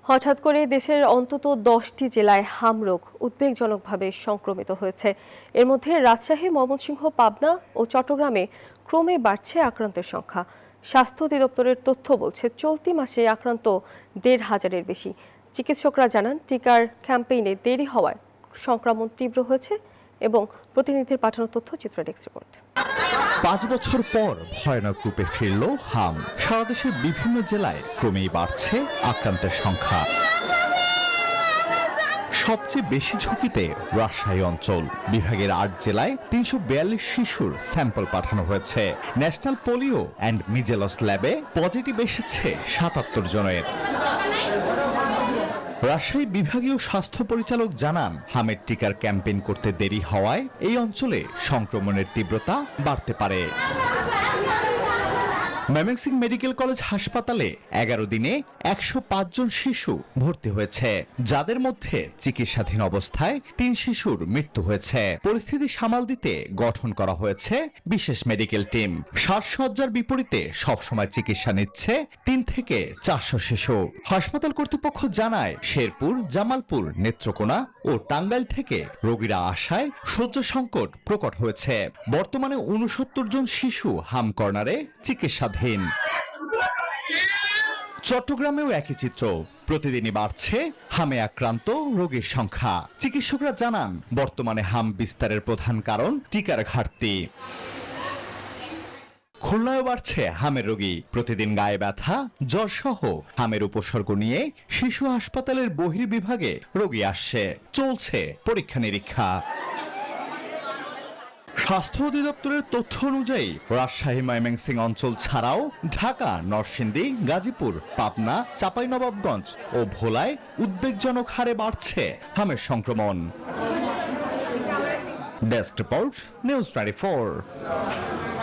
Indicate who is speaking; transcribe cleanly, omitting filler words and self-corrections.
Speaker 1: হঠাৎ করে দেশের অন্তত 10টি জেলায় হামরোগ উদ্বেগজনকভাবে সংক্রমিত হয়েছে। এর মধ্যে রাজশাহী, ময়মনসিংহ, পাবনা ও চট্টগ্রামে ক্রমে বাড়ছে আক্রান্তের সংখ্যা। স্বাস্থ্য অধিদপ্তরের তথ্য বলছে চলতি মাসে আক্রান্ত 1,500-এর বেশি। চিকিৎসকরা জানান টিকার ক্যাম্পেইনে দেরি হওয়ায় সংক্রমণ তীব্র হয়েছে। এবং প্রতিনিধির পাঠানো তথ্যচিত্র ডেস্ক রিপোর্ট।
Speaker 2: 5 বছর পর ভয়ানক রূপে ফিরল হাম। সারা দেশের বিভিন্ন জেলায় ক্রমেই বাড়ছে আক্রান্তের সংখ্যা। সবচেয়ে বেশি ঝুঁকিতে রাজশাহী অঞ্চল। বিভাগের 8 জেলায় 342 শিশুর স্যাম্পল পাঠানো হয়েছে। ন্যাশনাল পোলিও অ্যান্ড মিজেলস ল্যাবে পজিটিভ এসেছে 77 জনের। রাজশাহী বিভাগীয় স্বাস্থ্য পরিচালক জানান, হামের টিকার ক্যাম্পেইন করতে দেরি হওয়ায় এই অঞ্চলে সংক্রমণের তীব্রতা বাড়তে পারে। ময়মনসিংহ মেডিকেল কলেজ হাসপাতালে 11 দিনে 105 জন শিশু ভর্তি হয়েছে, যাদের মধ্যে চিকিৎসাধীন অবস্থায় 3 শিশুর মৃত্যু হয়েছে। পরিস্থিতি সামাল দিতে গঠন করা হয়েছে বিশেষ মেডিকেল টিম। সাজসজ্জার বিপরীতে সবসময় চিকিৎসা নিচ্ছে 3 থেকে 400 শিশু। হাসপাতাল কর্তৃপক্ষ জানায়, শেরপুর, জামালপুর, নেত্রকোনা ও টাঙ্গাইল থেকে রোগীরা আসায় শয্যা সংকট প্রকট হয়েছে। বর্তমানে 69 জন শিশু হাম কর্নারে চিকিৎসাধীন। চট্টগ্রামেও একই চিত্র। প্রতিদিনই বাড়ছে হামে আক্রান্ত রোগীর সংখ্যা। চিকিৎসকরা জানান, বর্তমানে হাম বিস্তারের প্রধান কারণ টিকার ঘাটতি। খুলনায়ও বাড়ছে হামের রোগী। প্রতিদিন গায়ে ব্যথা, জ্বর সহ হামের উপসর্গ নিয়ে শিশু হাসপাতালের বহির্বিভাগে রোগী আসছে। চলছে পরীক্ষা নিরীক্ষা। স্বাস্থ্য অধিদপ্তরের তথ্য অনুযায়ী রাজশাহী, ময়মনসিংহ অঞ্চল ছাড়াও ঢাকা, নরসিংদী, গাজীপুর, পাবনা, চাঁপাইনবাবগঞ্জ ও ভোলায় উদ্বেগজনক হারে বাড়ছে হামের সংক্রমণ। Desk report, news 24।